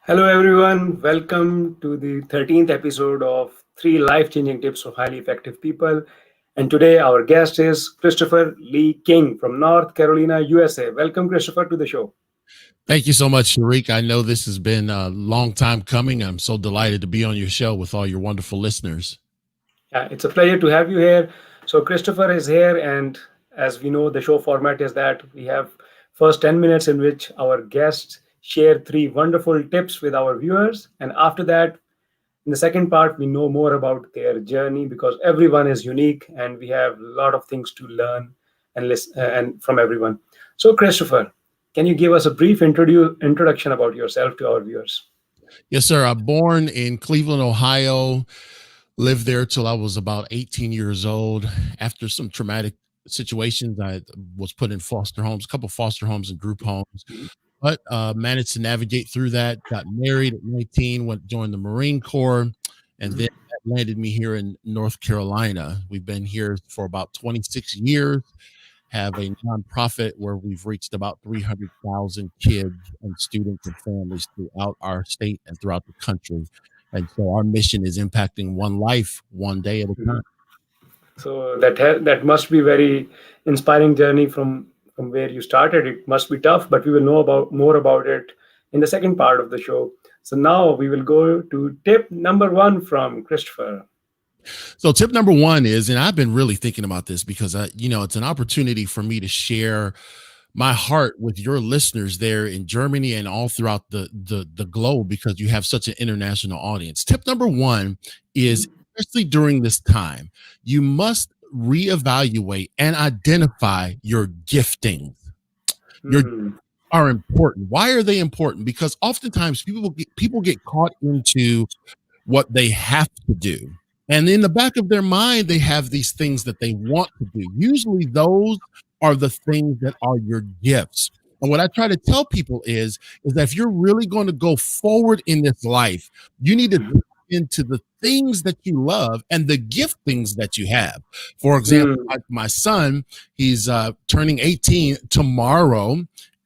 Hello, everyone. Welcome to the 13th episode of Three Life Changing Tips for Highly Effective People. And today, our guest is Christopher Lee King from North Carolina, USA. Welcome, Christopher, to the show. Thank you so much, Sharik. I know this has been a long time coming. I'm so delighted to be on your show with all your wonderful listeners. It's a pleasure to have you here. So, Christopher is here, and as we know, the show format is that we have first 10 minutes in which our guests share three wonderful tips with our viewers. And after that, in the second part, we know more about their journey because everyone is unique and we have a lot of things to learn and listen and from everyone. So, Christopher, can you give us a brief introduction about yourself to our viewers? Yes, sir. I'm born in Cleveland, Ohio, lived there till I was about 18 years old. After some traumatic situations, I was put in foster homes, a couple foster homes and group homes, but managed to navigate through that. Got married at 19, went joined the Marine Corps, and then that landed me here in North Carolina. We've been here for about 26 years. Have a nonprofit where we've reached about 300,000 kids and students and families throughout our state and throughout the country. And so our mission is impacting one life, one day at a Mhm. time. So that must be very inspiring journey from where you started. It must be tough, but we will know about more about it in the second part of the show. So now we will go to tip number one from Christopher. So tip number one is, and I've been really thinking about this because it's an opportunity for me to share my heart with your listeners there in Germany and all throughout the globe because you have such an international audience. Tip number one is, especially during this time, you must reevaluate and identify your giftings. Your Hmm. are important. Why are they important? Because oftentimes people get caught into what they have to do. And in the back of their mind, they have these things that they want to do. Usually those are the things that are your gifts. And what I try to tell people is that if you're really going to go forward in this life, you need to tap into the things that you love and the giftings that you have. For example, Hmm. my son, he's turning 18 tomorrow,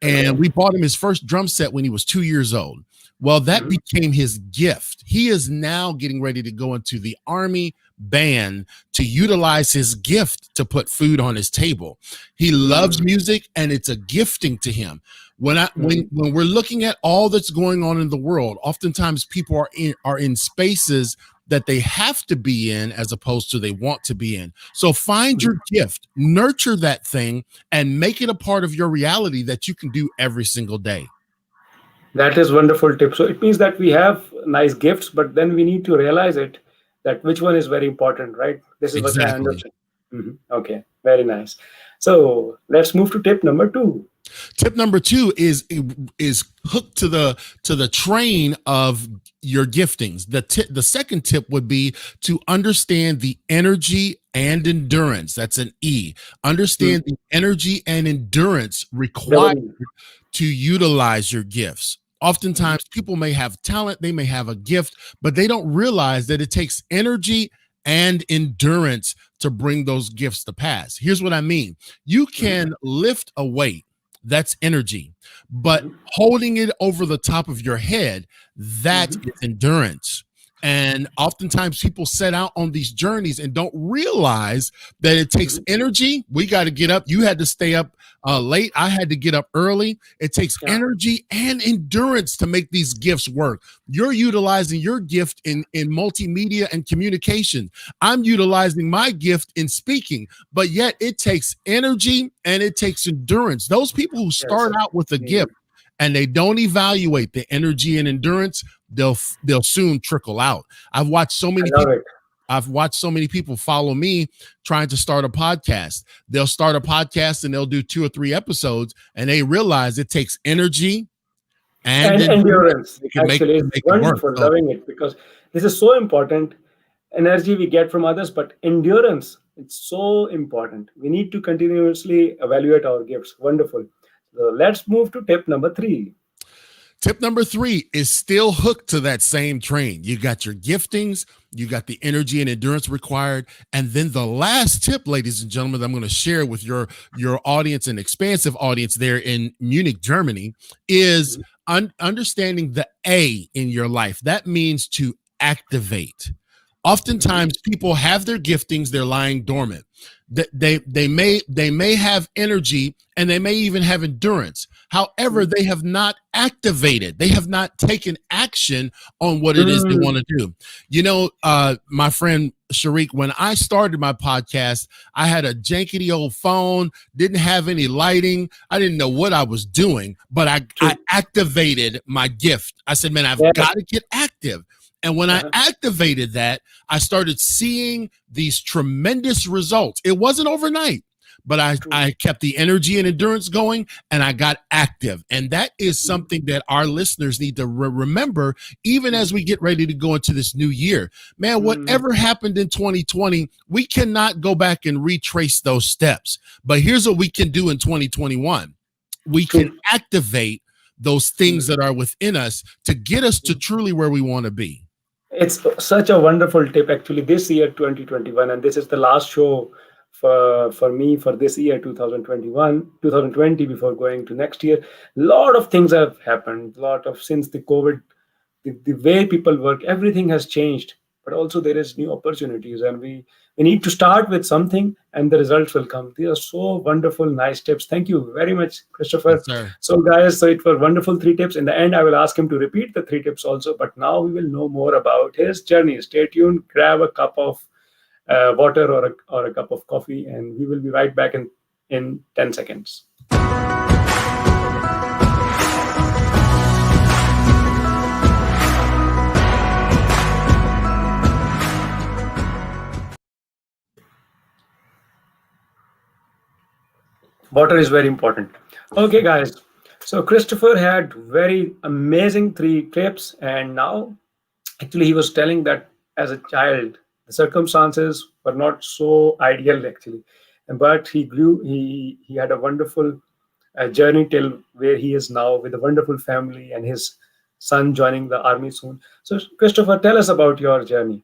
Okay. and we bought him his first drum set when he was 2 years old. Well, that Mhm. became his gift. He is now getting ready to go into the Army band to utilize his gift to put food on his table. He loves Hmm. music and it's a gifting to him. When I Hmm. when we're looking at all that's going on in the world, oftentimes people are in spaces that they have to be in as opposed to they want to be in. So find your gift, nurture that thing, and make it a part of your reality that you can do every single day. That is wonderful tip. So it means that we have nice gifts, but then we need to realize it that which one is very important, right? This is what I Exactly. understand. Okay, very nice. So let's move to tip number two. Tip number two is hooked to the train of your giftings. The second tip would be to understand the energy and endurance. That's an E. Hmm. Understand the energy and endurance required Double E. to utilize your gifts. Mhm. Oftentimes, people may have talent, they may have a gift, but they don't realize that it takes energy and endurance to bring those gifts to pass. Here's what I mean: you Mhm. can lift a weight, that's energy, but Mhm. holding it over the top of your head, that Mhm. is endurance. And oftentimes people set out on these journeys and don't realize that it takes Mhm. energy. We got to get up. You had to stay up late. I had to get up early. It takes Yeah. energy and endurance to make these gifts work. You're utilizing your gift in multimedia and communication. I'm utilizing my gift in speaking, but yet it takes energy and it takes endurance. Those people who Yes. start out with a Mhm. gift and they don't evaluate the energy and endurance, they'll soon trickle out. I've watched so I many love people it. I've watched so many people follow me trying to start a podcast. They'll start a podcast and they'll do 2 or 3 episodes and they realize it takes energy and And endurance endurance to make actually to is make it work. wonderful, So loving it because this is so important. Energy we get from others, but endurance, it's so important. We need to continuously evaluate our gifts. Wonderful. So let's move to tip number three. Tip number 3 is still hooked to that same train. You got your giftings, you got the energy and endurance required. And then the last tip, ladies and gentlemen, that I'm going to share with your audience and expansive audience there in Munich, Germany, is understanding the A in your life. That means to activate. Mhm. Oftentimes people have their giftings, they're lying dormant. They may have energy and they may even have endurance. However, they have not activated. They have not taken action on what it is they Mm. want to do. My friend Sharik, when I started my podcast, I had a jankety old phone, didn't have any lighting. I didn't know what I was doing, but I True. activated my gift. I said, man, I've Yes. got to get active. And when I Uh-huh. activated that, I started seeing these tremendous results. It wasn't overnight, but True. I kept the energy and endurance going and I got active. And that is Mhm. something that our listeners need to remember, even Mhm. as we get ready to go into this new year. Man, Mhm. whatever happened in 2020, we cannot go back and retrace those steps. But here's what we can do in 2021. We can True. activate those things Mhm. that are within us to get us to truly where we want to be. It's such a wonderful tip, actually, this year 2021, and this is the last show for me for this year 2021 2020 before going to next year. Lot of things have happened, lot of since the COVID, the way people work, everything has changed, but also there is new opportunities, and we need to start with something and the results will come. These are so wonderful, nice tips. Thank you very much, Christopher. Yes, sir. So guys, so it were wonderful three tips. In the end, I will ask him to repeat the three tips also, but now we will know more about his journey. Stay tuned, grab a cup of water or a cup of coffee, and we will be right back in 10 seconds. Water is very important. Okay, guys. So Christopher had very amazing three trips, and now actually he was telling that as a child the circumstances were not so ideal actually, but he grew. He had a wonderful journey till where he is now with a wonderful family and his son joining the army soon. So Christopher, tell us about your journey.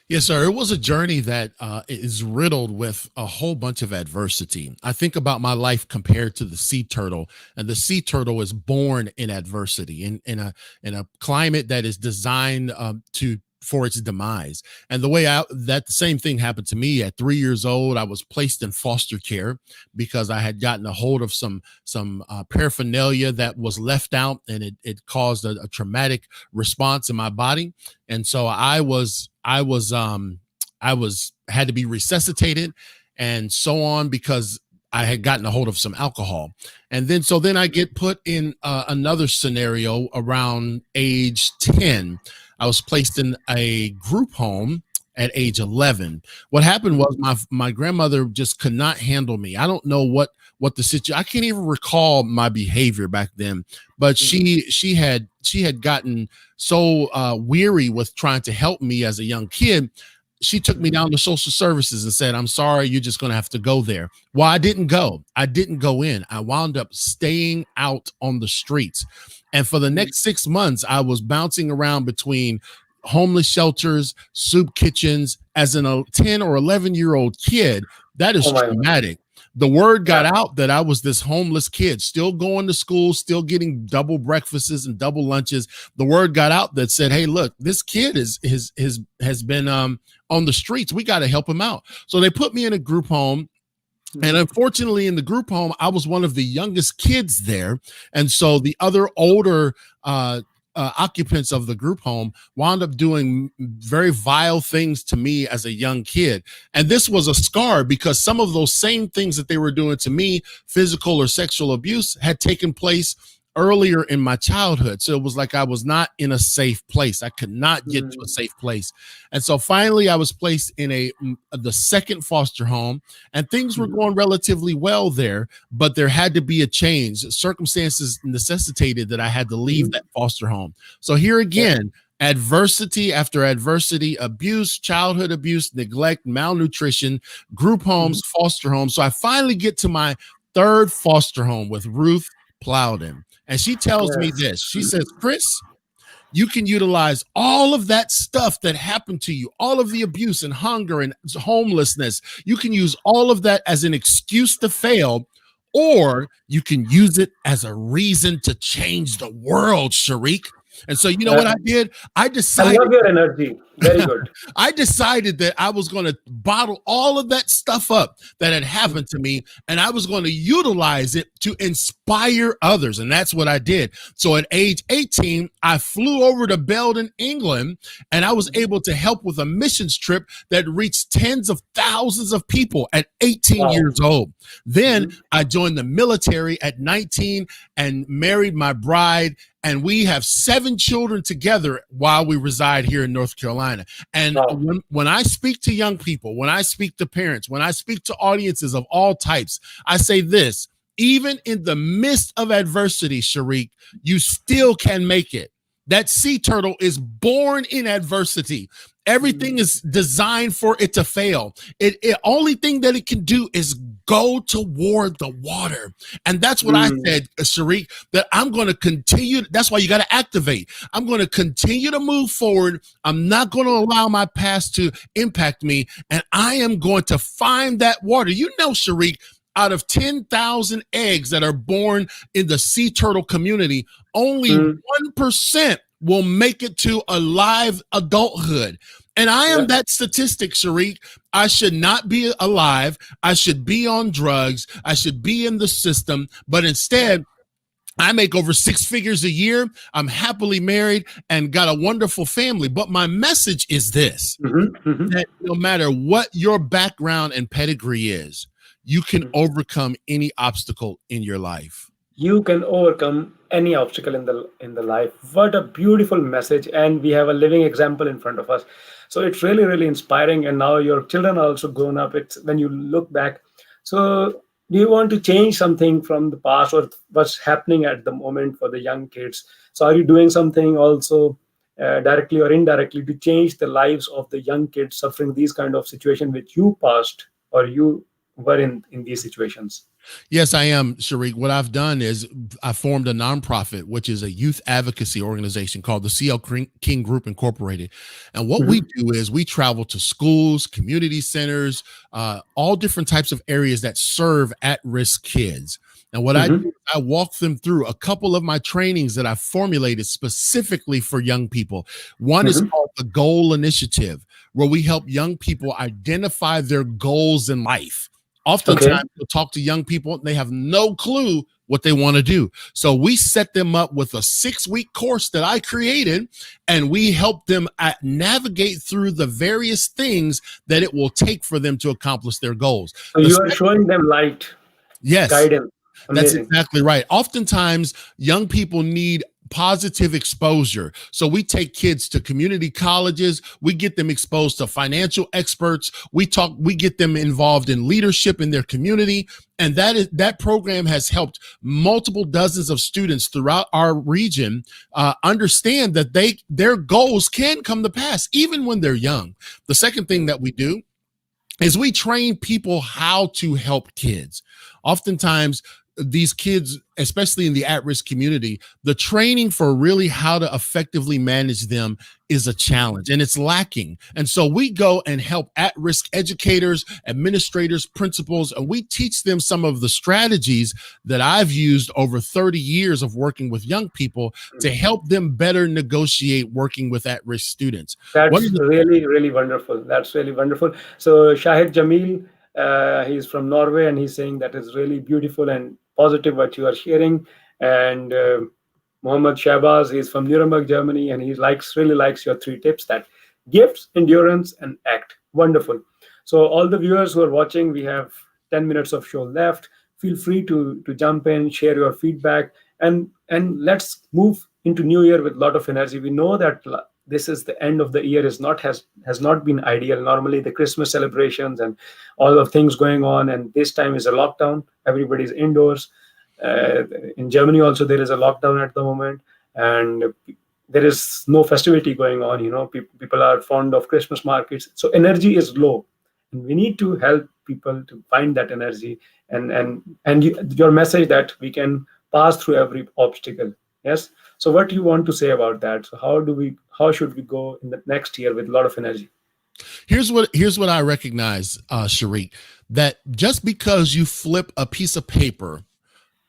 Yes, sir. It was a journey that is riddled with a whole bunch of adversity. I think about my life compared to the sea turtle, and the sea turtle is born in adversity, in a climate that is designed to for its demise. And the way that the same thing happened to me at 3 years old. I was placed in foster care because I had gotten a hold of some paraphernalia that was left out, and it caused a traumatic response in my body. And so I was had to be resuscitated and so on because I had gotten a hold of some alcohol. And then I get put in another scenario around age 10. I was placed in a group home at age 11. What happened was Mhm. my grandmother just could not handle me. I don't know what the situation. I can't even recall my behavior back then, but Mhm. she had gotten so weary with trying to help me as a young kid. She took me Mhm. down to social services and said, I'm sorry, you're just going to have to go there. Well, I didn't go. I didn't go in. I wound up staying out on the streets. And for the Mhm. next 6 months, I was bouncing around between homeless shelters, soup kitchens. As an 10 or 11-year-old kid, that is Oh my God. traumatic. The word Yeah. got out that I was this homeless kid, still going to school, still getting double breakfasts and double lunches. The word got out that said, "Hey, look, this kid has been on the streets. We got to help him out." So they put me in a group home. And Mhm. unfortunately, in the group home, I was one of the youngest kids there. And so the other older occupants of the group home wound up doing very vile things to me as a young kid. And this was a scar because some of those same things that they were doing to me, physical or sexual abuse, had taken place earlier in my childhood. So it was like I was not in a safe place. I could not get to a Mhm. safe place. And so finally I was placed in the second foster home, and things were Mhm. going relatively well there, but there had to be a change. Circumstances necessitated that I had to leave Mhm. that foster home. So here Yeah. again, adversity after adversity, abuse, childhood abuse, neglect, malnutrition, group Mhm. homes, foster homes. So I finally get to my third foster home with Ruth. Plowden. And she tells me Yes. this. She says, Chris, you can utilize all of that stuff that happened to you, all of the abuse and hunger and homelessness. You can use all of that as an excuse to fail, or you can use it as a reason to change the world, Sharik. And so, you know Uh, what I did? I I decided love your energy. Very good. I decided that I was going to bottle all of that stuff up that had happened to me, and I was going to utilize it to inspire others. And that's what I did. So at age 18, I flew over to Plowden, England, and I was able to help with a missions trip that reached tens of thousands of people at 18 Wow. years old. Then Mhm. I joined the military at 19 and married my bride, and we have 7 children together while we reside here in North Carolina. And Wow. when I speak to young people, when I speak to parents, when I speak to audiences of all types, I say this: even in the midst of adversity, Sharik, you still can make it. That sea turtle is born in adversity. Everything is designed for it to fail. It only thing that it can do is go toward the water. And that's what I Mm. said, Sharik, that I'm going to continue. That's why you got to activate. I'm going to continue to move forward. I'm not going to allow my past to impact me. And I am going to find that water. You know, Sharik, out of 10,000 eggs that are born in the sea turtle community, only Mm. 1% will make it to a live adulthood. And I am Yeah. that statistic, Sharik. I should not be alive. I should be on drugs. I should be in the system. But instead, I make over 6 figures a year. I'm happily married and got a wonderful family. But my message is this: Mhm. Mhm. that no matter what your background and pedigree is, you can Mhm. overcome any obstacle in your life. You can overcome any obstacle in the life. What a beautiful message, and we have a living example in front of us. So it's really really inspiring. And now your children are also grown up. It's when you look back. So do you want to change something from the past, or what's happening at the moment for the young kids? So are you doing something also, directly or indirectly, to change the lives of the young kids suffering these kind of situation which you passed, or you were in these situations? Yes, I am, Sharik. What I've done is I formed a nonprofit, which is a youth advocacy organization called the CL King Group Incorporated. And what we Mhm. do is we travel to schools, community centers, all different types of areas that serve at-risk kids. And what I do Mhm. is I walk them through a couple of my trainings that I formulated specifically for young people. One is Mhm. called the Goal Initiative, where we help young people identify their goals in life. Okay. Oftentimes, you'll talk to young people, and they have no clue what they want to do. So we set them up with a 6-week course that I created, and we help them navigate through the various things that it will take for them to accomplish their goals. So The you are second, showing them light, yes, guidance. that's Amazing. exactly right. Oftentimes, young people need positive exposure. So we take kids to community colleges, we get them exposed to financial experts, we get them involved in leadership in their community, and that program has helped multiple dozens of students throughout our region understand that their goals can come to pass even when they're young. The second thing that we do is we train people how to help kids. Oftentimes, these kids, especially in the at-risk community, the training for really how to effectively manage them is a challenge and it's lacking. And so we go and help at-risk educators, administrators, principals, and we teach them some of the strategies that I've used over 30 years of working with young people to help them better negotiate working with at-risk students. One of That's the really, really wonderful. That's really wonderful. So Shahid Jamil, he's from Norway, and he's saying that is really beautiful and positive what you are sharing. And Mohammed Shahbaz, he's from Nuremberg, Germany, and he really likes your 3 tips: that gifts, endurance, and act. Wonderful. So all the viewers who are watching, we have 10 minutes of show left. Feel free to jump in, share your feedback, and let's move into New Year with a lot of energy. We know that this is the end of the year, has not been ideal. Normally the Christmas celebrations and all of things going on, and this time is a lockdown. Everybody's indoors. In Germany also there is a lockdown at the moment, and there is no festivity going on. People are fond of Christmas markets, so energy is low, and we need to help people to find that energy. And your message that we can pass through every obstacle. Yes. So what do you want to say about that? So how should we go in the next year with a lot of energy? Here's what I recognize, Sharik, that just because you flip a piece of paper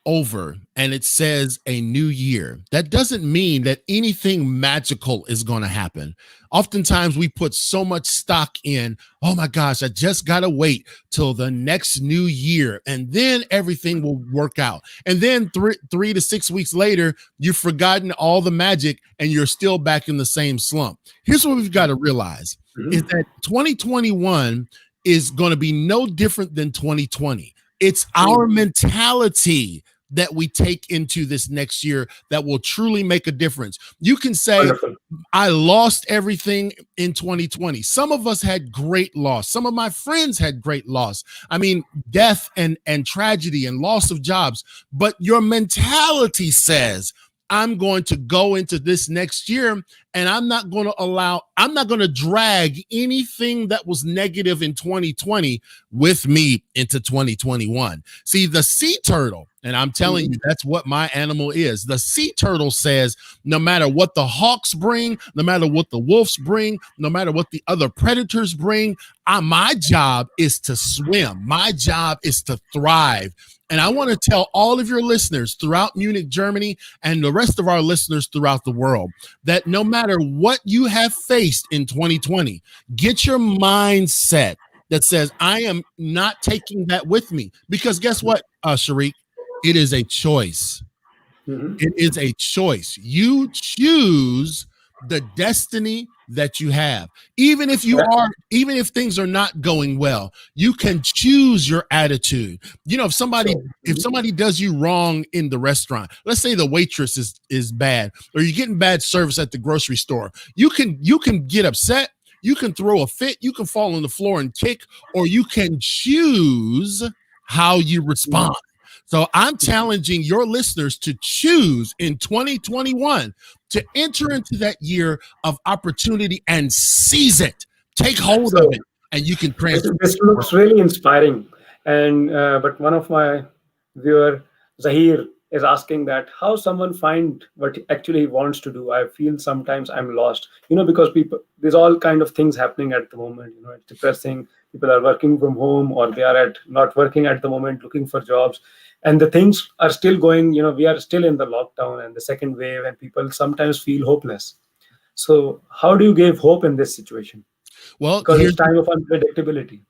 over and it says a new year, that doesn't mean that anything magical is going to happen. Oftentimes we put so much stock in, oh my gosh, I just got to wait till the next new year and then everything will work out. And then 3 to 6 weeks later, you've forgotten all the magic and you're still back in the same slump. Here's what we've got to realize is Mhm. that 2021 is going to be no different than 2020. It's Mm. our mentality that we take into this next year that will truly make a difference. You can say, Wonderful. I lost everything in 2020. Some of us had great loss. Some of my friends had great loss. I mean, death and tragedy and loss of jobs. But your mentality says, I'm going to go into this next year and I'm not going to drag anything that was negative in 2020 with me into 2021. See, the sea turtle, and I'm telling Mhm. you, that's what my animal is. The sea turtle says, no matter what the hawks bring, no matter what the wolves bring, no matter what the other predators bring, my job is to swim. My job is to thrive. And I want to tell all of your listeners throughout Munich, Germany, and the rest of our listeners throughout the world that no matter what you have faced in 2020, get your mindset that says, I am not taking that with me. Because guess what, Sharik? It is a choice. Mhm. It is a choice. You choose the destiny that you have. Yeah. Even if things are not going well, you can choose your attitude. You know, So. if Mhm. somebody does you wrong in the restaurant, let's say the waitress is bad, or you're getting bad service at the grocery store, you can get upset, you can throw a fit, you can fall on the floor and kick, or you can choose how you respond. So I'm challenging your listeners to choose in 2021 to enter into that year of opportunity and seize it. Take hold of So it, and you can this transform the world. looks really inspiring. And but one of my viewer, Zahir, is asking that how someone find what actually he wants to do. I feel sometimes I'm lost, because people, there's all kind of things happening at the moment. It's depressing. People are working from home, or they are at not working at the moment, looking for jobs, and the things are still going. We are still in the lockdown and the second wave, and people sometimes feel hopeless. So how do you give hope in this situation? Well, Because it's time of unpredictability.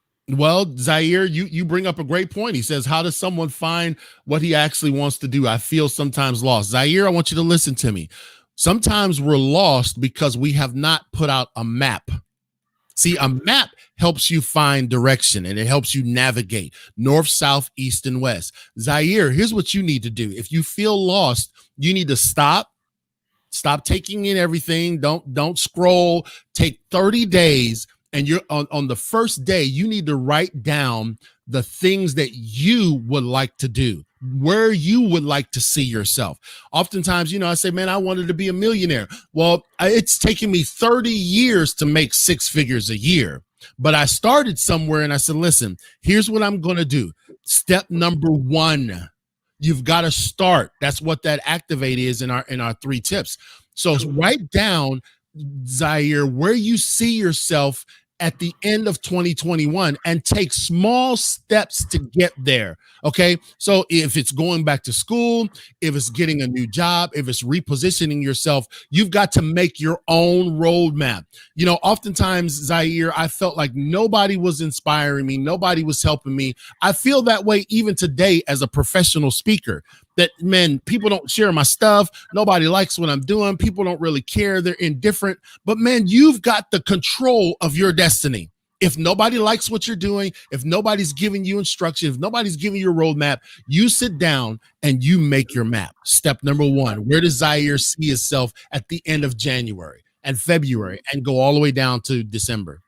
Zaire, you bring up a great point. He says, how does someone find what he actually wants to do? I feel sometimes lost. Zaire, I want you to listen to me. Sometimes we're lost because we have not put out a map. See, a map helps you find direction and it helps you navigate north, south, east, and west. Zaire, here's what you need to do. If you feel lost, you need to stop taking in everything. Don't scroll. Take 30 days, and you're on the first day, you need to write down the things that you would like to do, where you would like to see yourself. Oftentimes, I say, man, I wanted to be a millionaire. Well, it's taken me 30 years to make six figures a year. But I started somewhere and I said, listen, here's what I'm going to do. Step number one, you've got to start. That's what that activate is in our three tips. So True. write down, Zaire, where you see yourself at the end of 2021 and take small steps to get there. Okay. So if it's going back to school, if it's getting a new job, if it's repositioning yourself, you've got to make your own roadmap. Oftentimes, Zaire, I felt like nobody was inspiring me, nobody was helping me. I feel that way even today as a professional speaker. That, man, people don't share my stuff. Nobody likes what I'm doing. People don't really care. They're indifferent. But, man, you've got the control of your destiny. If nobody likes what you're doing, if nobody's giving you instruction, if nobody's giving you a roadmap, you sit down and you make your map. Step number one, where does Zaire see himself at the end of January and February and go all the way down to December?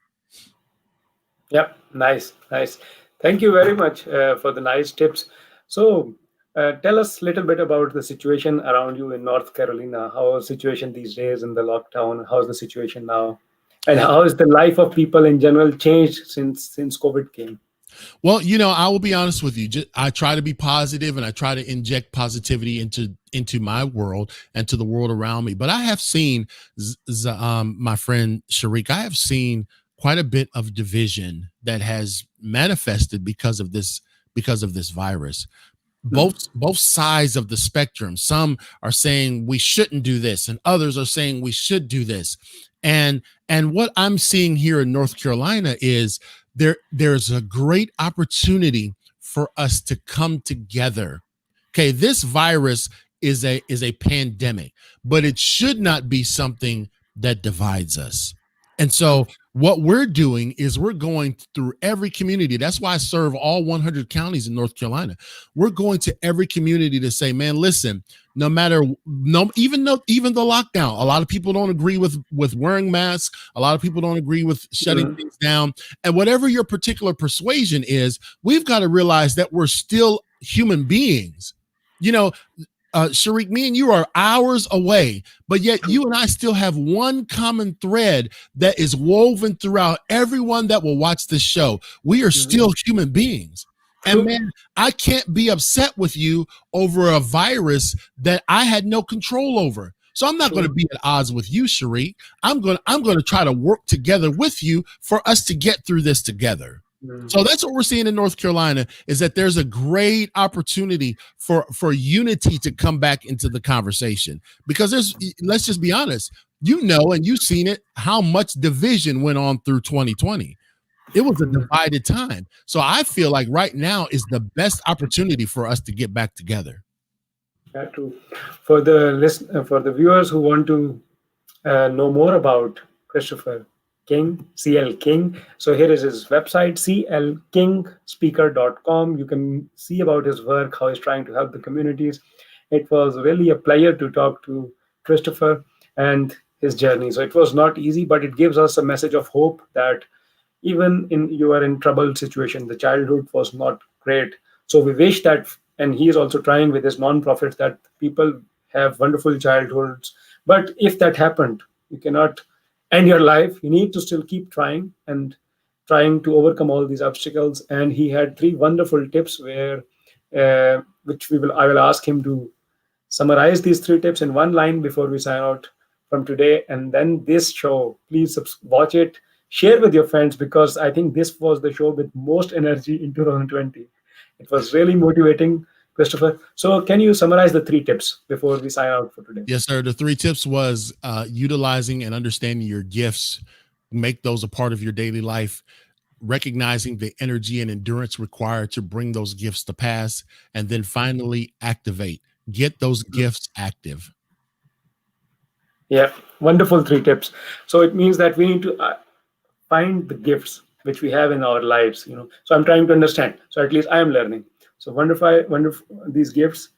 Yep, nice, nice. Thank you very much for the nice tips. So, tell us a little bit about the situation around you in North Carolina. How is the situation these days in the lockdown? How is the situation now? And how is the life of people in general changed since COVID came? Well, I will be honest with you. I try to be positive, and I try to inject positivity into my world and to the world around me. But I have seen, my friend Sharik, I have seen quite a bit of division that has manifested because of this virus. both Mm, both sides of the spectrum. Some are saying we shouldn't do this, and others are saying we should do this. And what I'm seeing here in North Carolina is there's a great opportunity for us to come together. Okay, this virus is a pandemic, but it should not be something that divides us. And true. so what we're doing is we're going through every community. That's why I serve all 100 counties in North Carolina. We're going to every community to say, man, listen, no matter no, even though even the lockdown, a lot of people don't agree with wearing masks. A lot of people don't agree with shutting Mm, things down. And whatever your particular persuasion is, we've got to realize that we're still human beings. You know, Sharik, me and you are hours away, but yet true. you and I still have one common thread that is woven throughout everyone that will watch this show. We are Mm, still human beings. And true. man, I can't be upset with you over a virus that I had no control over. So I'm not going to True. be at odds with you, Sharik. I'm going to try to work together with you for us to get through this together. Mm, So that's what we're seeing in North Carolina, is that there's a great opportunity for unity to come back into the conversation, because let's just be honest, and you've seen it, how much division went on through 2020. It was a mm. divided time. So I feel like right now is the best opportunity for us to get back together. Yeah, true. For the viewers who want to know more about Christopher King, CL King. So here is his website, clkingspeaker.com. You can see about his work, how he's trying to help the communities. It was really a pleasure to talk to Christopher and his journey. So it was not easy, but it gives us a message of hope that even in you are in troubled situation, the childhood was not great. So we wish that, and he is also trying with his non-profits, that people have wonderful childhoods. But if that happened, you cannot end your life. You need to still keep trying and trying to overcome all these obstacles. And he had three wonderful tips where which we will I will ask him to summarize these three tips in one line before we sign out from today. And then this show, please watch it, share with your friends, because I think this was the show with most energy in 2020. It was really motivating, Christopher. So, can you summarize the three tips before we sign out for today? Yes, sir. The three tips was utilizing and understanding your gifts, make those a part of your daily life, recognizing the energy and endurance required to bring those gifts to pass, and then finally activate. Get those gifts active. Yeah, wonderful three tips. So it means that we need to find the gifts which we have in our lives. So I'm trying to understand. So at least I am learning. So wonderful these gifts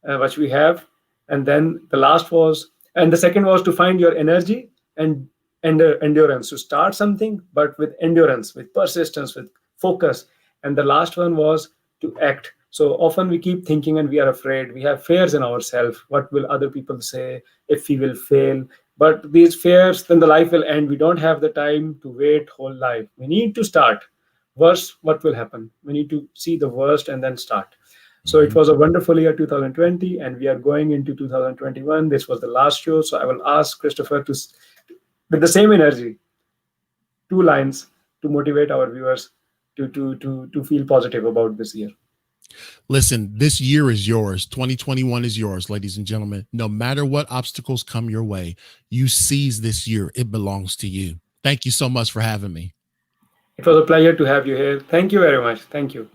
which we have. And then the last was, and the second was to find your energy and endurance to start something, but with endurance, with persistence, with focus. And the last one was to act. So often we keep thinking and we are afraid. We have fears in ourselves. What will other people say if we will fail? But these fears, then the life will end. We don't have the time to wait whole life. We need to start. Worst, what will happen? We need to see the worst and then start. So it Mhm. was a wonderful year 2020, and we are going into 2021. This was the last show. So I will ask Christopher to, with the same energy, two lines to motivate our viewers to feel positive about this year. Listen, this year is yours. 2021 is yours, ladies and gentlemen. No matter what obstacles come your way, you seize this year. It belongs to you. Thank you so much for having me. It was a pleasure to have you here. Thank you very much. Thank you.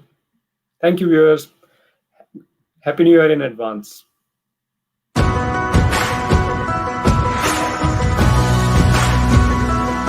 Thank you, viewers. Happy New Year in advance.